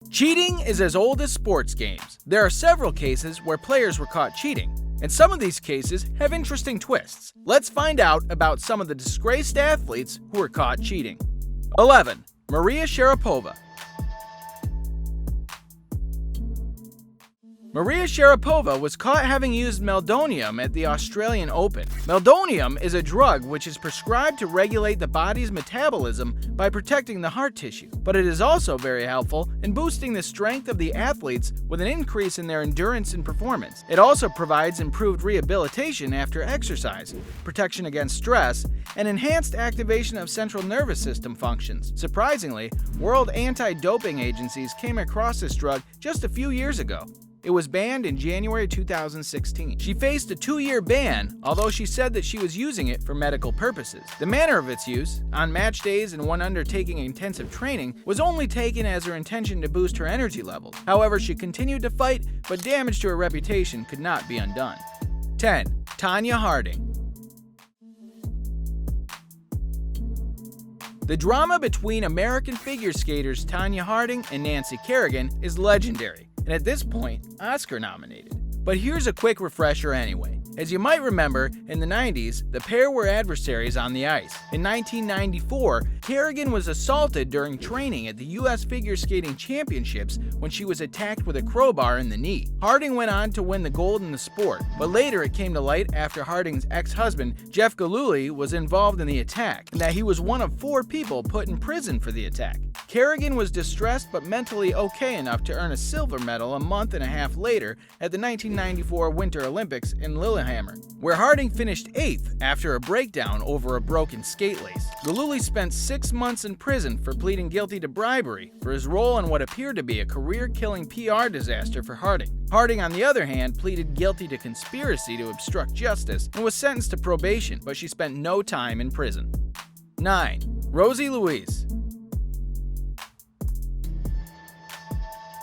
Cheating is as old as sports games. There are several cases where players were caught cheating, and some of these cases have interesting twists. Let's find out about some of the disgraced athletes who were caught cheating. 11. Maria Sharapova. Maria Sharapova was caught having used meldonium at the Australian Open. Meldonium is a drug which is prescribed to regulate the body's metabolism by protecting the heart tissue, but it is also very helpful in boosting the strength of the athletes with an increase in their endurance and performance. It also provides improved rehabilitation after exercise, protection against stress, and enhanced activation of central nervous system functions. Surprisingly, world anti-doping agencies came across this drug just a few years ago. It was banned in January 2016. She faced a 2-year ban, although she said that she was using it for medical purposes. The manner of its use, on match days and when undertaking intensive training, was only taken as her intention to boost her energy levels. However, she continued to fight, but damage to her reputation could not be undone. 10. Tonya Harding. The drama between American figure skaters Tonya Harding and Nancy Kerrigan is legendary, and at this point, Oscar-nominated. But here's a quick refresher anyway. As you might remember, in the 90s, the pair were adversaries on the ice. In 1994, Kerrigan was assaulted during training at the U.S. Figure Skating Championships when she was attacked with a crowbar in the knee. Harding went on to win the gold in the sport, but later it came to light after Harding's ex-husband, Jeff Gillooly, was involved in the attack, and that he was one of 4 people put in prison for the attack. Kerrigan was distressed but mentally okay enough to earn a silver medal a month and a half later at the 1994 Winter Olympics in Lillehammer, where Harding finished 8th after a breakdown over a broken skate lace. Gillooly spent 6 months in prison for pleading guilty to bribery for his role in what appeared to be a career-killing PR disaster for Harding. Harding, on the other hand, pleaded guilty to conspiracy to obstruct justice and was sentenced to probation, but she spent no time in prison. 9. Rosie Louise.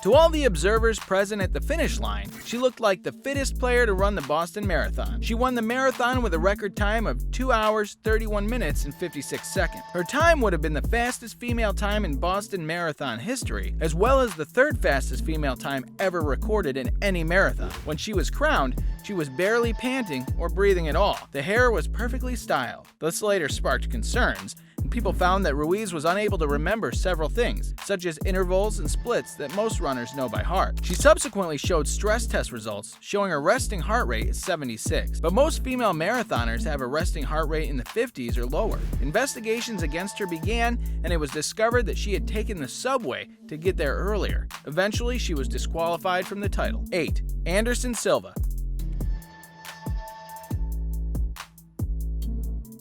To all the observers present at the finish line, she looked like the fittest player to run the Boston Marathon. She won the marathon with a record time of 2 hours, 31 minutes, and 56 seconds. Her time would have been the fastest female time in Boston Marathon history, as well as the 3rd fastest female time ever recorded in any marathon. When she was crowned, she was barely panting or breathing at all. The hair was perfectly styled. This later sparked concerns, and people found that Ruiz was unable to remember several things, such as intervals and splits that most runners know by heart. She subsequently showed stress test results showing her resting heart rate is 76, but most female marathoners have a resting heart rate in the 50s or lower. Investigations against her began, and it was discovered that she had taken the subway to get there earlier. Eventually, she was disqualified from the title. 8. Anderson Silva.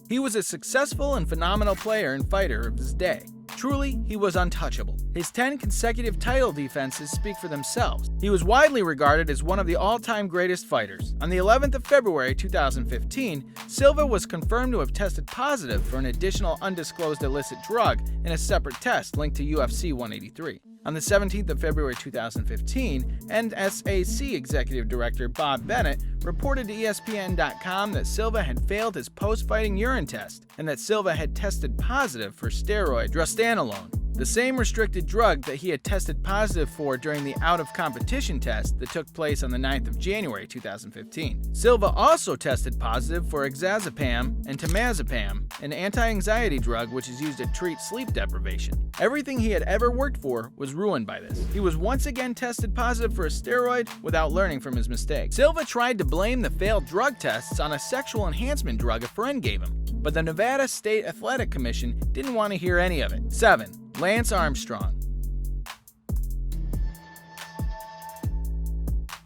He was a successful and phenomenal player and fighter of his day. Truly, he was untouchable. His 10 consecutive title defenses speak for themselves. He was widely regarded as one of the all-time greatest fighters. On the 11th of February 2015, Silva was confirmed to have tested positive for an additional undisclosed illicit drug in a separate test linked to UFC 183. On the 17th of February 2015, NSAC Executive Director Bob Bennett reported to ESPN.com that Silva had failed his post-fighting urine test and that Silva had tested positive for steroid drostanolone, the same restricted drug that he had tested positive for during the out-of-competition test that took place on the 9th of January 2015. Silva also tested positive for exazepam and temazepam, an anti-anxiety drug which is used to treat sleep deprivation. Everything he had ever worked for was ruined by this. He was once again tested positive for a steroid without learning from his mistake. Silva tried to blame the failed drug tests on a sexual enhancement drug a friend gave him, but the Nevada State Athletic Commission didn't want to hear any of it. 7. Lance Armstrong.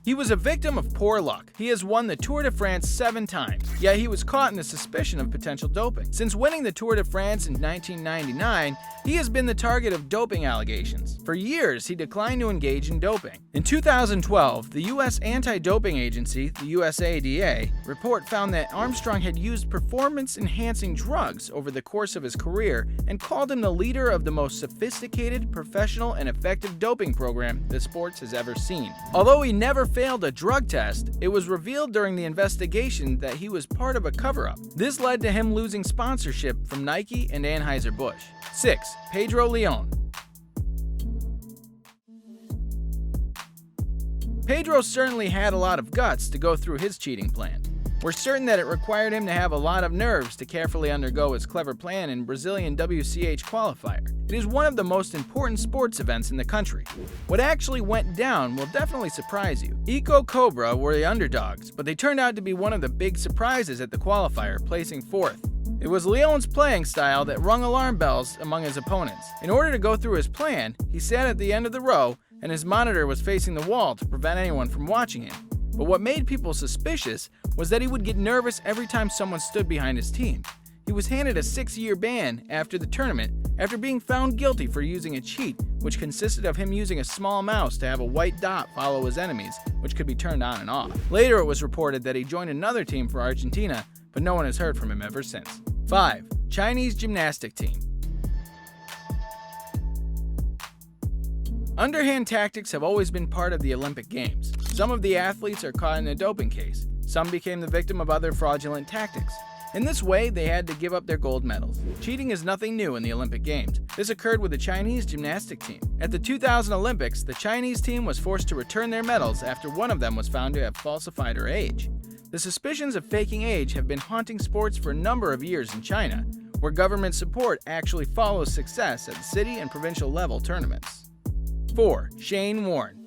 He was a victim of poor luck. He has won the Tour de France 7 times, yet he was caught in the suspicion of potential doping. Since winning the Tour de France in 1999, he has been the target of doping allegations. For years, he declined to engage in doping. In 2012, the U.S. Anti-Doping Agency, the USADA, report found that Armstrong had used performance-enhancing drugs over the course of his career and called him the leader of the most sophisticated, professional, and effective doping program the sports has ever seen. Although he never failed a drug test, it was revealed during the investigation that he was part of a cover-up. This led to him losing sponsorship from Nike and Anheuser-Busch. 6. Pedro Leon. Pedro certainly had a lot of guts to go through his cheating plan. We're certain that it required him to have a lot of nerves to carefully undergo his clever plan in Brazilian WCH qualifier. It is one of the most important sports events in the country. What actually went down will definitely surprise you. Eco Cobra were the underdogs, but they turned out to be one of the big surprises at the qualifier, placing 4th. It was Leon's playing style that rung alarm bells among his opponents. In order to go through his plan, he sat at the end of the row, and his monitor was facing the wall to prevent anyone from watching him. But what made people suspicious was that he would get nervous every time someone stood behind his team. He was handed a 6-year ban after the tournament after being found guilty for using a cheat, which consisted of him using a small mouse to have a white dot follow his enemies, which could be turned on and off. Later it was reported that he joined another team for Argentina, but no one has heard from him ever since. 5. Chinese gymnastic team. Underhand tactics have always been part of the Olympic Games. Some of the athletes are caught in a doping case. Some became the victim of other fraudulent tactics. In this way, they had to give up their gold medals. Cheating is nothing new in the Olympic Games. This occurred with the Chinese gymnastic team. At the 2000 Olympics, the Chinese team was forced to return their medals after one of them was found to have falsified her age. The suspicions of faking age have been haunting sports for a number of years in China, where government support actually follows success at the city and provincial level tournaments. 4. Shane Warne.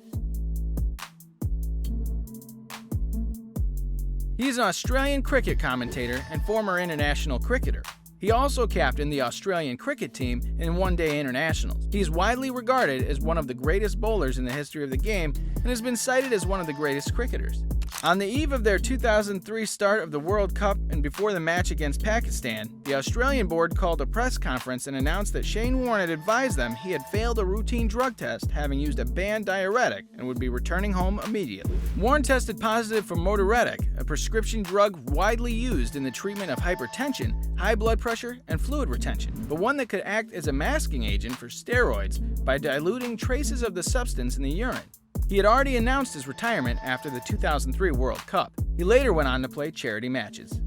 He is an Australian cricket commentator and former international cricketer. He also captained the Australian cricket team in one-day internationals. He is widely regarded as one of the greatest bowlers in the history of the game and has been cited as one of the greatest cricketers. On the eve of their 2003 start of the World Cup and before the match against Pakistan, the Australian board called a press conference and announced that Shane Warne had advised them he had failed a routine drug test, having used a banned diuretic, and would be returning home immediately. Warne tested positive for modaretic, a prescription drug widely used in the treatment of hypertension, high blood pressure, and fluid retention, but one that could act as a masking agent for steroids by diluting traces of the substance in the urine. He had already announced his retirement after the 2003 World Cup. He later went on to play charity matches.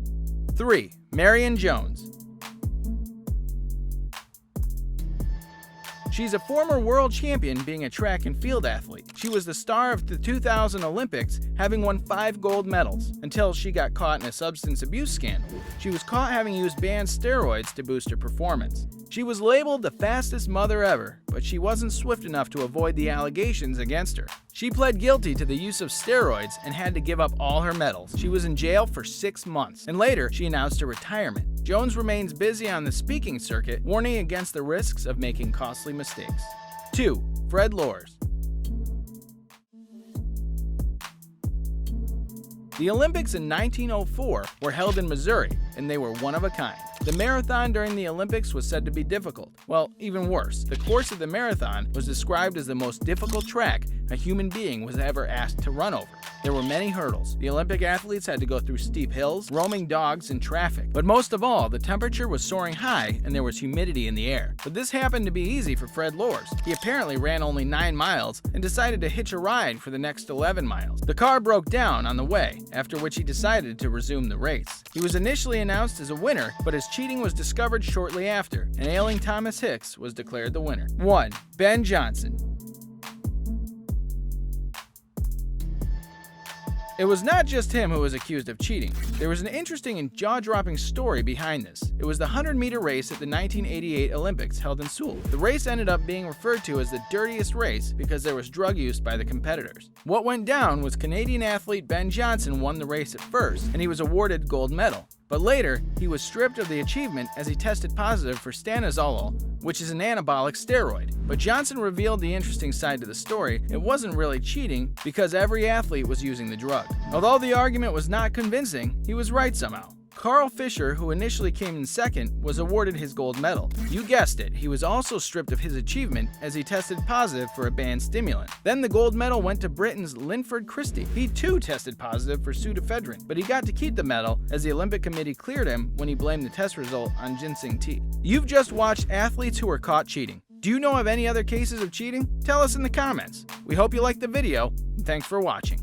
3. Marion Jones. She's a former world champion, being a track and field athlete. She was the star of the 2000 Olympics, having won 5 gold medals, until she got caught in a substance abuse scandal. She was caught having used banned steroids to boost her performance. She was labeled the fastest mother ever, but she wasn't swift enough to avoid the allegations against her. She pled guilty to the use of steroids and had to give up all her medals. She was in jail for 6 months, and later she announced her retirement. Jones remains busy on the speaking circuit, warning against the risks of making costly mistakes. 2. Fred Lors. The Olympics in 1904 were held in Missouri, and they were one of a kind. The marathon during the Olympics was said to be difficult. Well, even worse, the course of the marathon was described as the most difficult track a human being was ever asked to run over. There were many hurdles. The Olympic athletes had to go through steep hills, roaming dogs, and traffic. But most of all, the temperature was soaring high and there was humidity in the air. But this happened to be easy for Fred Lors. He apparently ran only 9 miles and decided to hitch a ride for the next 11 miles. The car broke down on the way, after which he decided to resume the race. He was initially announced as a winner, but his cheating was discovered shortly after, and ailing Thomas Hicks was declared the winner. 1. Ben Johnson. It was not just him who was accused of cheating. There was an interesting and jaw-dropping story behind this. It was the 100-meter race at the 1988 Olympics held in Seoul. The race ended up being referred to as the dirtiest race because there was drug use by the competitors. What went down was Canadian athlete Ben Johnson won the race at first, and he was awarded gold medal. But later, he was stripped of the achievement as he tested positive for stanozolol, which is an anabolic steroid. But Johnson revealed the interesting side to the story. It wasn't really cheating because every athlete was using the drug. Although the argument was not convincing, he was right somehow. Carl Fisher, who initially came in second, was awarded his gold medal. You guessed it, he was also stripped of his achievement as he tested positive for a banned stimulant. Then the gold medal went to Britain's Linford Christie. He too tested positive for pseudoephedrine, but he got to keep the medal as the Olympic Committee cleared him when he blamed the test result on ginseng tea. You've just watched athletes who were caught cheating. Do you know of any other cases of cheating? Tell us in the comments. We hope you liked the video, and thanks for watching.